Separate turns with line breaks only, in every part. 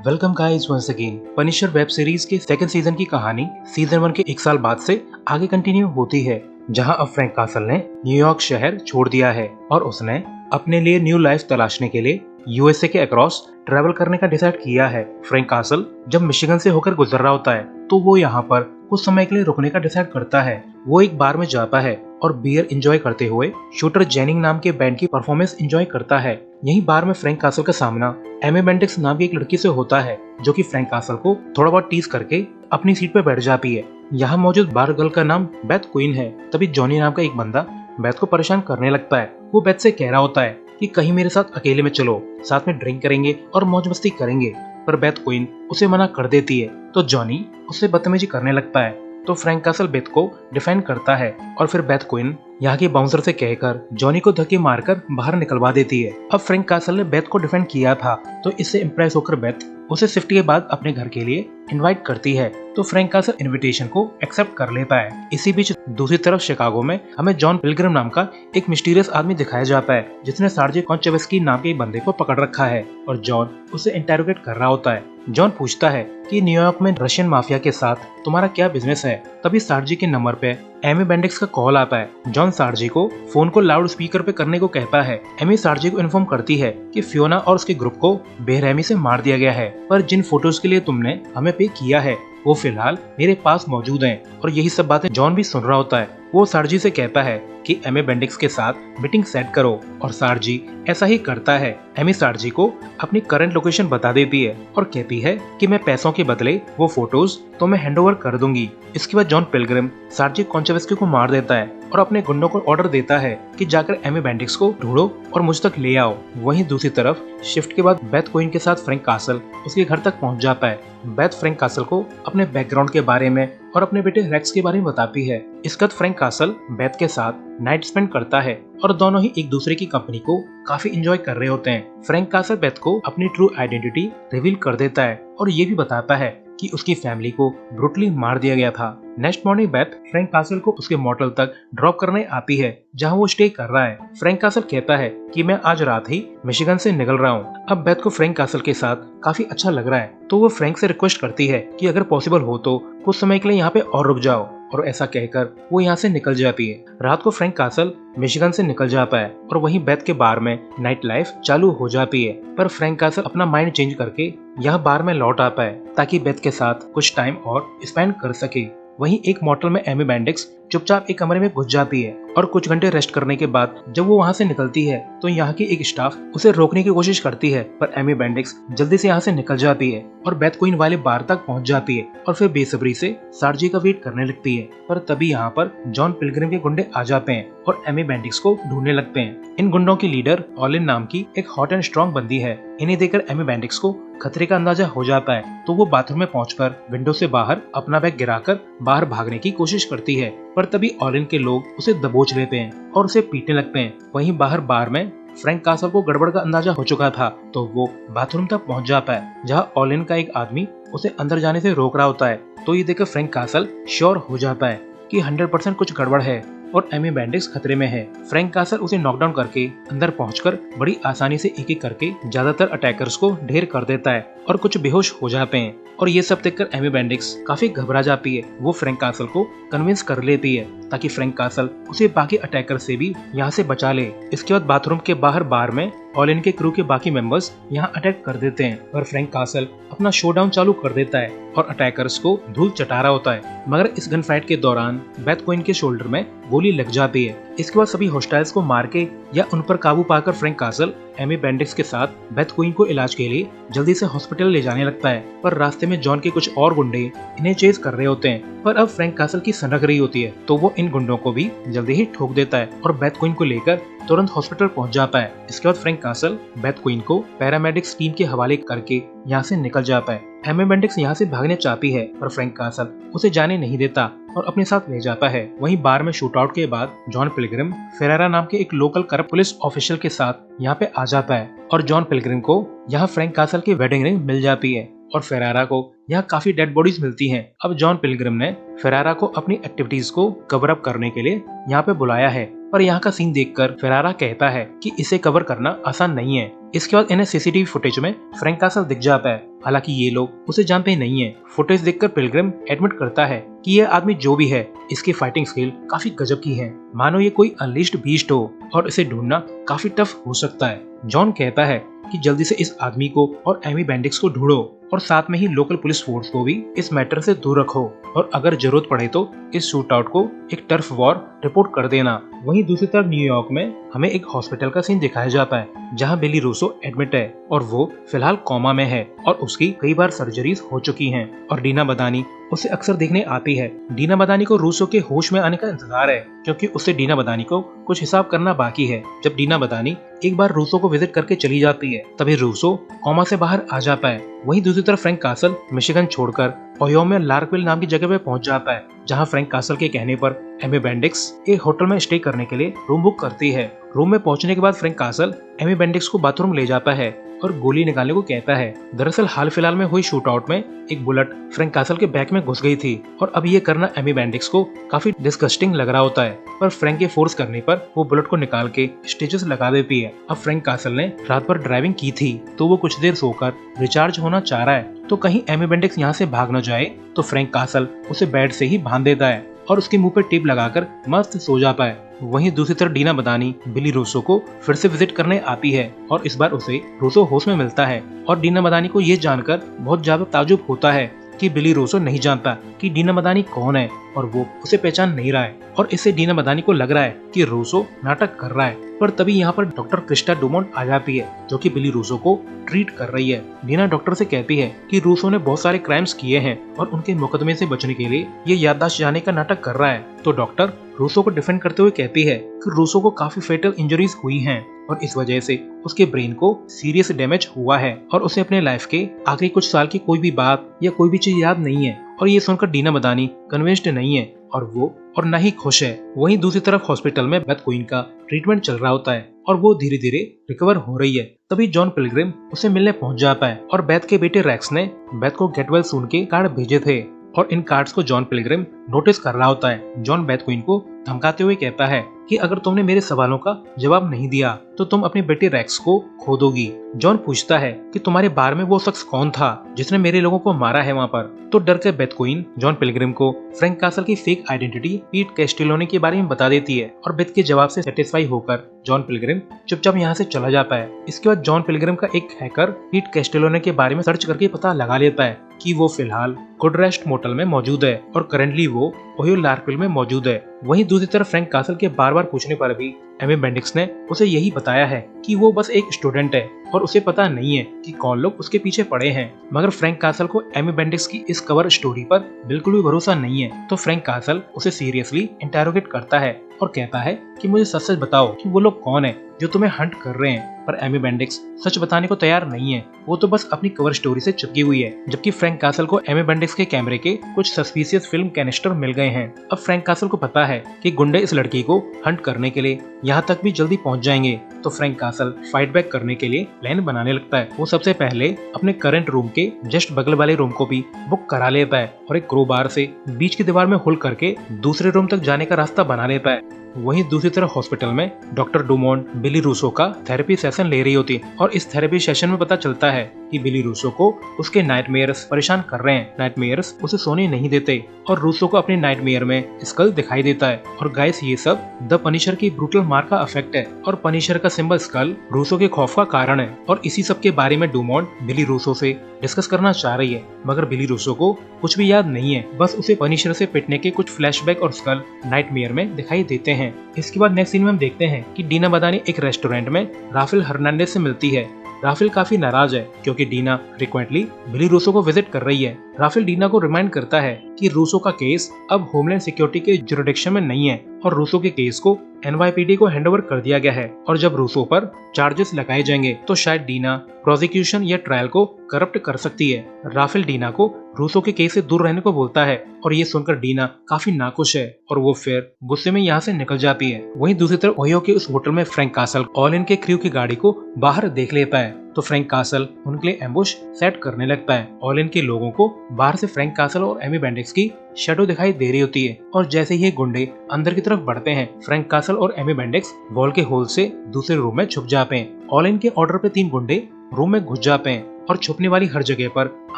Welcome guys once again. Punisher web series के second season की कहानी सीजन 1 के 1 साल बाद से आगे कंटिन्यू होती है, जहां अब फ्रैंक कासल ने न्यूयॉर्क शहर छोड़ दिया है और उसने अपने लिए न्यू लाइफ तलाशने के लिए यूएसए के अक्रॉस ट्रैवल करने का डिसाइड किया है। फ्रैंक कासल जब मिशिगन से होकर गुजर रहा होता है तो वो यहाँ पर कुछ समय के लिए रुकने का डिसाइड करता है। वो एक बार में जाता है और बियर एंजॉय करते हुए शूटर जेनिंग नाम के बैंड की परफॉर्मेंस एंजॉय करता है। यही बार में फ्रैंक कासल का सामना एमी बेंडिक्स नाम की एक लड़की से होता है, जो कि फ्रैंक कासल को थोड़ा बहुत टीज करके अपनी सीट पे बैठ जाती है। यहाँ मौजूद बार गर्ल का नाम बेथ क्वीन है। तभी जॉनी नाम का एक बंदा बेथ को परेशान करने लगता है। वो बेथ से कह रहा होता है कि कहीं मेरे साथ अकेले में चलो, साथ में ड्रिंक करेंगे और मौज मस्ती करेंगे, पर बेथ क्वीन उसे मना कर देती है। तो जॉनी उससे बदतमीजी करने लगता है। तो फ्रैंक कासल बेथ को डिफेंड करता है और फिर बेथ क्वीन यहाँ के बाउंसर से कहकर जॉनी को धक्के मारकर बाहर निकलवा देती है। अब फ्रैंक कासल ने बेथ को डिफेंड किया था, तो इससे इम्प्रेस होकर बेथ उसे शिफ्ट के बाद अपने घर के लिए इनवाइट करती है। तो फ्रैंक कासल इनविटेशन को एक्सेप्ट कर लेता है। इसी बीच दूसरी तरफ शिकागो में हमें जॉन पिलग्रिम नाम का एक मिस्टीरियस आदमी दिखाया जाता है, जिसने सार्जे कॉन्चेवेस्की नाम के एक बंदे को पकड़ रखा है और जॉन उसे इंटेरोगेट कर रहा होता है। जॉन पूछता है कि न्यूयॉर्क में रशियन माफिया के साथ तुम्हारा क्या बिजनेस है। तभी सार्जी के नंबर पे एमी बेंडिक्स का कॉल आता है। जॉन सार्जी को फोन को लाउड स्पीकर पे करने को कहता है। एमी सार्जी को इन्फॉर्म करती है कि फियोना और उसके ग्रुप को बेरहमी से मार दिया गया है, पर जिन फोटोज के लिए तुमने हमें पे किया है वो फिलहाल मेरे पास मौजूद हैं। और यही सब बातें जॉन भी सुन रहा होता है। वो सार्जी से कहता है कि एमी बेंडिक्स के साथ मीटिंग सेट करो और सार्जी ऐसा ही करता है। एमी सार्जी को अपनी करंट लोकेशन बता देती है और कहती है कि मैं पैसों के बदले वो फोटोज तो मैं हैंडओवर कर दूंगी। इसके बाद जॉन पिलग्रिम सार्जी कॉन्चेवेस्की को मार देता है और अपने गुंडों को ऑर्डर देता है कि जाकर एमी बेंडिक्स को ढूंढो और मुझ तक ले आओ। वहीं दूसरी तरफ शिफ्ट के बाद बेथ क्वीन के साथ फ्रैंक कासल उसके घर तक पहुंच जाता है। बेथ फ्रैंक कासल को अपने बैकग्राउंड के बारे में और अपने बेटे रेक्स के बारे में बताती है। इसके बाद फ्रैंक कासल बेथ के साथ नाइट स्पेंड करता है और दोनों ही एक दूसरे की कंपनी को काफी एंजॉय कर रहे होते हैं। फ्रैंक कासल बेथ को अपनी ट्रू आइडेंटिटी रिवील कर देता है और ये भी बताता है कि उसकी फैमिली को ब्रूटली मार दिया गया था। Next morning Beth Frank castle को उसके मोटल तक ड्रॉप करने आती है, जहां वो स्टे कर रहा है। फ्रैंक कासल कहता है कि मैं आज रात ही मिशिगन से निकल रहा हूँ। अब बेथ को फ्रैंक कासल के साथ काफी अच्छा लग रहा है, तो वो फ्रैंक से रिक्वेस्ट करती है कि अगर पॉसिबल हो तो कुछ समय के लिए यहाँ पे और रुक जाओ, और ऐसा कहकर वो यहाँ से निकल जाती है। रात को फ्रैंक कासल मिशिगन से निकल जाता है और वहीं बेथ के बार में नाइट लाइफ चालू हो जाती है, पर फ्रैंक कासल अपना माइंड चेंज करके यहाँ बार में लौट आता है ताकि बेथ के साथ कुछ टाइम और स्पेंड कर सके। वहीं एक मोटल में एमी बेंडिक्स चुपचाप एक कमरे में घुस जाती है और कुछ घंटे रेस्ट करने के बाद जब वो वहाँ से निकलती है तो यहाँ की एक स्टाफ उसे रोकने की कोशिश करती है, पर एमी बेंडिक्स जल्दी से यहाँ से निकल जाती है और बेथ क्वीन वाले बार तक पहुँच जाती है और फिर बेसब्री से सार्जी का वेट करने लगती है। पर तभी यहाँ पर जॉन पिलग्रिम के गुंडे आ जाते हैं और एमी बेंडिक्स को ढूंढने लगते हैं। इन गुंडों की लीडर ऑलिन नाम की एक हॉट एंड स्ट्रॉन्ग बंदी है। इन्हें देखकर एमी बेंडिक्स को खतरे का अंदाजा हो जाता है, तो वो बाथरूम में पहुंचकर विंडो से बाहर अपना बैग गिराकर बाहर भागने की कोशिश करती है, पर तभी ऑलिन के लोग उसे दबोच लेते हैं और उसे पीटने लगते हैं। वहीं बाहर बार में फ्रैंक कासल को गड़बड़ का अंदाजा हो चुका था, तो वो बाथरूम तक पहुंच जाता है, जहां ऑलिन का एक आदमी उसे अंदर जाने से रोक रहा होता है। तो ये देखकर फ्रैंक कासल श्योर हो जाता है कि 100% कुछ गड़बड़ है और एमी बेंडिक्स खतरे में है। फ्रैंक कासल उसे नॉकडाउन करके अंदर पहुंचकर बड़ी आसानी से एक एक करके ज्यादातर अटैकर्स को ढेर कर देता है और कुछ बेहोश हो जाते हैं। और ये सब देखकर एमी बेंडिक्स काफी घबरा जाती है। वो फ्रैंक कासल को कन्विंस कर लेती है ताकि फ्रैंक कासल उसे बाकी अटैकर से भी यहाँ से बचा ले। इसके बाद बाथरूम के बाहर बार में ऑलिन के क्रू के बाकी मेंबर्स यहाँ अटैक कर देते हैं, पर फ्रैंक कासल अपना शोडाउन चालू कर देता है और अटैकर्स को धूल चटा रहा होता है। मगर इस गन फाइट के दौरान बेथ क्वीन के शोल्डर में गोली लग जाती है। इसके बाद सभी होस्टाइल्स को मार के या उन पर काबू पाकर फ्रैंक कासल एमी बेंडिक्स के साथ बेथ क्वीन को इलाज के लिए जल्दी से हॉस्पिटल ले जाने लगता है, पर रास्ते में जॉन के कुछ और गुंडे इन्हें चेज कर रहे होते हैं। पर अब फ्रैंक कासल की सनक रही होती है, तो वो इन गुंडों को भी जल्दी ही ठोक देता है और बेथ क्वीन को लेकर तुरंत हॉस्पिटल पहुंच जाता है। इसके बाद फ्रैंक कासल बेथ क्वीन को पैरामेडिक्स टीम के हवाले करके यहाँ से निकल जाता है। एमी बेंडिक्स यहाँ से भागने चाहती है, पर फ्रैंक कासल उसे जाने नहीं देता और अपने साथ ले जाता है। वहीं बार में शूटआउट के बाद जॉन पिलग्रिम फेरारा नाम के एक लोकल करप्ट पुलिस ऑफिशियल के साथ यहाँ पे आ जाता है और जॉन पिलग्रिम को यहाँ फ्रैंक कासल की वेडिंग रिंग मिल जाती है और फेरारा को यहाँ काफी डेड बॉडीज मिलती हैं। अब जॉन पिलग्रिम ने फेरारा को अपनी एक्टिविटीज को कवर अप करने के लिए यहाँ पे बुलाया है, पर यहाँ का सीन देखकर फेरारा कहता है कि इसे कवर करना आसान नहीं है। इसके बाद इन्हें सीसीटीवी फुटेज में फ्रैंक कासल दिख जाता है हालांकि ये लोग उसे जानते नहीं है। फुटेज देखकर पिलग्रिम एडमिट करता है कि यह आदमी जो भी है, इसकी फाइटिंग स्किल काफी गजब की है, मानो ये कोई अनलिस्ड बीस्ट हो और इसे ढूंढना काफी टफ हो सकता है। जॉन कहता है कि जल्दी से इस आदमी को और एमी बेंडिक्स को ढूंढो और साथ में ही लोकल पुलिस फोर्स को भी इस मैटर से दूर रखो और अगर जरूरत पड़े तो इस शूट आउट को एक टर्फ वॉर रिपोर्ट कर देना। वहीं दूसरी तरफ न्यूयॉर्क में हमें एक हॉस्पिटल का सीन दिखाया जाता है जहां बिली रूसो एडमिट है और वो फिलहाल कोमा में है और उसकी कई बार सर्जरीज हो चुकी हैं और डीना बदानी उसे अक्सर देखने आती है। डीना बदानी को रूसो के होश में आने का इंतजार है क्योंकि उससे डीना बदानी को कुछ हिसाब करना बाकी है। जब डीना बदानी एक बार रूसो को विजिट करके चली जाती है तभी रूसो कोमा से बाहर आ जाता है। वहीं दूसरी तरफ फ्रैंक कासल मिशिगन छोड़कर ओहियो में लार्कविल नाम की जगह पे पहुंच जाता है जहां फ्रैंक कासल के कहने पर एमी बेंडिक्स एक होटल में स्टे करने के लिए रूम बुक करती है। रूम में पहुंचने के बाद फ्रैंक कासल एमी बेंडिक्स को बाथरूम ले जाता है और गोली निकालने को कहता है। दरअसल हाल फिलहाल में हुई शूट आउट में एक बुलेट फ्रैंक कासल के बैक में घुस गई थी और अब ये करना एमी बेंडिक्स को काफी डिस्गस्टिंग लग रहा होता है, पर फ्रैंक के फोर्स करने पर वो बुलेट को निकाल के स्टिचेस लगा देती है। अब फ्रैंक कासल ने रात भर ड्राइविंग की थी तो वो कुछ देर सोकर रिचार्ज होना चाह रहा है, तो कहीं एमी बेंडिक्स यहाँ से भाग न जाए तो फ्रैंक कासल उसे बेड से ही बांध देता है और उसके मुंह पे टेप लगाकर मस्त सो जाता है। वहीं दूसरी तरफ डीना बदानी बिली रूसो को फिर से विजिट करने आती है और इस बार उसे रूसो होश में मिलता है और डीना बदानी को ये जानकर बहुत ज्यादा ताजुब होता है कि बिली रूसो नहीं जानता कि डीना बदानी कौन है और वो उसे पहचान नहीं रहा है और इससे डीना बदानी को लग रहा है कि रूसो नाटक कर रहा है। पर तभी यहाँ पर डॉक्टर क्रिस्टा डुमोंट आ जाती है जो कि बिली रूसो को ट्रीट कर रही है। डीना डॉक्टर से कहती है कि रूसो ने बहुत सारे क्राइम्स किए हैं और उनके मुकदमे से बचने के लिए ये याददाश्त जाने का नाटक कर रहा है। तो डॉक्टर रूसो को डिफेंड करते हुए कहती है कि रूसो को काफी फेटल इंजरीज हुई हैं और इस वजह से उसके ब्रेन को सीरियस डैमेज हुआ है और उसे अपने लाइफ के आखिरी कुछ साल की कोई भी बात या कोई भी चीज याद नहीं है। और ये सुनकर डीना बदानी कन्विंस्ड नहीं है और न ही खुश है। वहीं दूसरी तरफ हॉस्पिटल में बेथ क्वीन का ट्रीटमेंट चल रहा होता है और वो धीरे धीरे रिकवर हो रही है। तभी जॉन पिलग्रिम उसे मिलने पहुंच जाता है और बेथ के बेटे रैक्स ने बेथ को गेट वेल सून के कार्ड भेजे थे और इन कार्ड्स को जॉन पिलग्रिम नोटिस कर रहा होता है। जॉन बेथ क्वीन को धमकाते हुए कहता है कि अगर तुमने मेरे सवालों का जवाब नहीं दिया तो तुम अपने बेटे रैक्स को खो दोगी। जॉन पूछता है कि तुम्हारे बार में वो शख्स कौन था जिसने मेरे लोगों को मारा है वहाँ पर। तो डर के बेथ क्वीन जॉन पिलग्रिम को फ्रैंक कासल की फेक आइडेंटिटी पीट कैस्टिलोनी के बारे में बता देती है और बेथ के जवाब से सेटिस्फाई होकर जॉन पिलग्रिम चुपचाप यहाँ से चला जाता है। इसके बाद जॉन पिलग्रिम का एक हैकर पीट कैस्टिलोनी के बारे में सर्च करके पता लगा लेता है कि वो फिलहाल गुड रेस्ट मोटल में मौजूद है और करेंटली वो ओहियो लार्कविल में मौजूद है। वहीं दूसरी तरफ फ्रैंक कासल के बार बार पूछने पर भी एमी बेंडिक्स ने उसे यही बताया है कि वो बस एक स्टूडेंट है और उसे पता नहीं है कि कौन लोग उसके पीछे पड़े हैं। मगर फ्रैंक कासल को एमी बेंडिक्स की इस कवर स्टोरी पर बिल्कुल भी भरोसा नहीं है, तो फ्रैंक कासल उसे सीरियसली इंटेरोगेट करता है और कहता है कि मुझे सच सच बताओ कि वो लोग कौन है जो तुम्हें हंट कर रहे हैं। पर एमी बेंडिक्स सच बताने को तैयार नहीं है, वो तो बस अपनी कवर स्टोरी से चिपकी हुई है। जबकि फ्रैंक कासल को एमी बेंडिक्स के कैमरे के कुछ सस्पिशियस फिल्म कैनिस्टर मिल गए हैं। अब फ्रैंक कासल को पता है कि गुंडे इस लड़की को हंट करने के लिए यहाँ तक भी जल्दी पहुँच जाएंगे, तो फ्रैंक कासल फाइट बैक करने के लिए प्लान बनाने लगता है। वो सबसे पहले अपने करंट रूम के जस्ट बगल वाले रूम को भी बुक करा लेता है और एक क्रोबार से बीच की दीवार में होल करके दूसरे रूम तक जाने का रास्ता बना लेता है। वहीं दूसरी तरफ हॉस्पिटल में डॉक्टर डुमोंट बिली रूसो का थेरेपी सेशन ले रही होती और इस थेरेपी सेशन में पता चलता है कि बिली रूसो को उसके नाइटमेयर्स परेशान कर रहे हैं। नाइटमेयर्स उसे सोने नहीं देते और रूसो को अपने नाइटमेयर में स्कल दिखाई देता है। और गाइस, ये सब द पनिशर की ब्रूटल मार का इफेक्ट है और पनिशर का सिंबल स्कल रूसो के खौफ का कारण है। और इसी सब के बारे में डुमोंट बिली रूसो से डिस्कस करना चाह रही है, मगर बिली रूसो को कुछ भी याद नहीं है, बस उसे पनिशर से पिटने के कुछ फ्लैशबैक और स्कल नाइटमेयर में दिखाई देते हैं। इसके बाद नेक्स्ट सीन में हम देखते हैं कि डीना बदानी एक रेस्टोरेंट में राफेल हर्नांडेज से मिलती है। राफेल काफी नाराज है क्योंकि डीना फ्रीक्वेंटली बिली रूसो को विजिट कर रही है। राफेल डीना को रिमाइंड करता है कि रूसो का केस अब होमलैंड सिक्योरिटी के जुरिडिक्शन में नहीं है और रूसो के केस को NYPD को हैंडओवर कर दिया गया है और जब रूसो पर चार्जेस लगाए जाएंगे तो शायद डीना प्रोसिक्यूशन या ट्रायल को करप्ट कर सकती है। राफेल डीना को रूसो के केस से दूर रहने को बोलता है और ये सुनकर डीना काफी नाखुश है और वो फिर गुस्से में यहाँ से निकल जाती है। वहीं दूसरी तरफ ओहियो के उस होटल में फ्रैंक कासल ऑल इन के क्रू की गाड़ी को बाहर देख लेता है, तो फ्रैंक कासल उनके लिए एम्बुश सेट करने लगता है। ऑल इन के लोगों को बाहर से फ्रैंक कासल और एमी बेंडिक्स की शैडो दिखाई दे रही होती है और जैसे ही गुंडे अंदर की तरफ बढ़ते हैं, फ्रैंक कासल और एमी बेंडिक्स वॉल के होल से दूसरे रूम में छुप जाते हैं। ऑल इन के ऑर्डर पे 3 गुंडे रूम में घुस जाते हैं और छुपने वाली हर जगह पर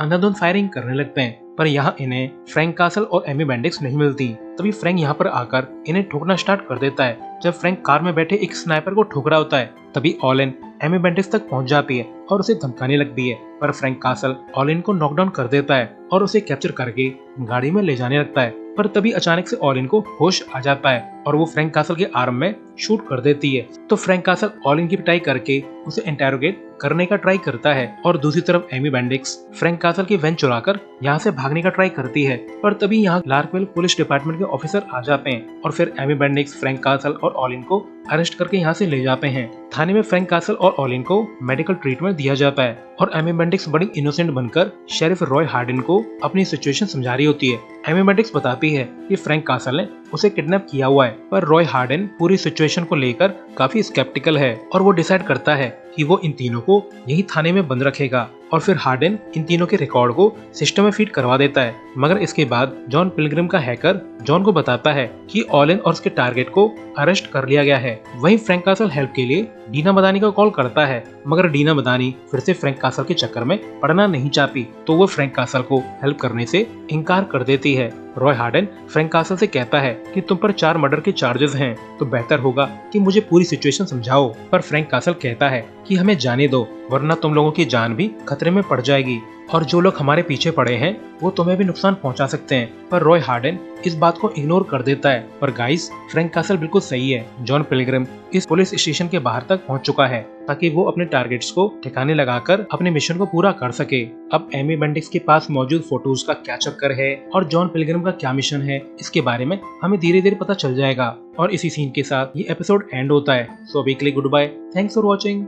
अंधाधुंध फायरिंग करने लगते हैं। पर यहाँ इन्हें फ्रैंक कासल और एमी बेंडिक्स नहीं मिलती। तभी फ्रैंक यहाँ पर आकर इन्हें ठोकना स्टार्ट कर देता है। जब फ्रैंक कार में बैठे एक स्नाइपर को ठोक रहा होता है, तभी ऑलिन एमी बेंडिक्स तक पहुंच जाती है और उसे धमकाने लगती है। पर फ्रैंक कासल ऑलिन को नॉकडाउन कर देता है और उसे कैप्चर करके गाड़ी में ले जाने लगता है। पर तभी अचानक से ऑलिन को होश आ जाता है और वो फ्रैंक कासल के आर्म में शूट कर देती है। तो फ्रैंक कासल ऑलिन की पिटाई करके उसे इंटेरोगेट करने का ट्राई करता है और दूसरी तरफ एमी बेंडिक्स फ्रैंक कासल की वैन चुराकर यहाँ से भागने का ट्राई करती है। पर तभी यहाँ लार्कवेल पुलिस डिपार्टमेंट के ऑफिसर आ जाते हैं और फिर एमी बेंडिक्स फ्रैंक कासल और ऑलिन को अरेस्ट करके यहाँ से ले जाते हैं। थाने में फ्रैंक कासल और ऑलिन को मेडिकल ट्रीटमेंट दिया जाता है और एमी बेंडिक्स बड़ी इनोसेंट बनकर शेरिफ रॉय हार्डिन को अपनी सिचुएशन समझा रही होती है। एमी बेंडिक्स बताती है कि फ्रैंक कासल ने उसे किडनैप किया हुआ है, पर रॉय हार्डिन पूरी सिचुएशन को लेकर काफी स्केप्टिकल है और वो डिसाइड करता है कि वो इन तीनों को यही थाने में बंद रखेगा। और फिर हार्डिन इन तीनों के रिकॉर्ड को सिस्टम में फीड करवा देता है। मगर इसके बाद जॉन पिलग्रिम का हैकर जॉन को बताता है कि ऑलिन और उसके टारगेट को अरेस्ट कर लिया गया है। वहीं फ्रैंक कासल हेल्प के लिए डीना मदानी को कॉल करता है, मगर डीना मदानी फिर से फ्रैंक कासल के चक्कर में पड़ना नहीं चाहती, तो वो फ्रैंक कासल को हेल्प करने से इनकार कर देती है। रॉय हार्डिन फ्रैंक कासल से कहता है कि तुम पर 4 मर्डर के चार्जेस हैं, तो बेहतर होगा कि मुझे पूरी सिचुएशन समझाओ। पर फ्रैंक कासल कहता है कि हमें जाने दो, वरना तुम लोगों की जान भी खतरे में पड़ जाएगी और जो लोग हमारे पीछे पड़े हैं वो तुम्हें भी नुकसान पहुंचा सकते हैं। पर रॉय हार्डिन इस बात को इग्नोर कर देता है। पर गाइस, फ्रैंक कासल बिल्कुल सही है। जॉन पिलग्रिम इस पुलिस स्टेशन के बाहर तक पहुंच चुका है ताकि वो अपने टारगेट्स को ठिकाने लगाकर अपने मिशन को पूरा कर सके। अब एमी बेंडिक्स के पास मौजूद फोटोज का क्या चक्कर है और जॉन पिलग्रिम का क्या मिशन है, इसके बारे में हमें धीरे धीरे पता चल जाएगा। और इसी सीन के साथ ये एपिसोड एंड होता है। सो अभी के लिए goodbye, thanks for watching.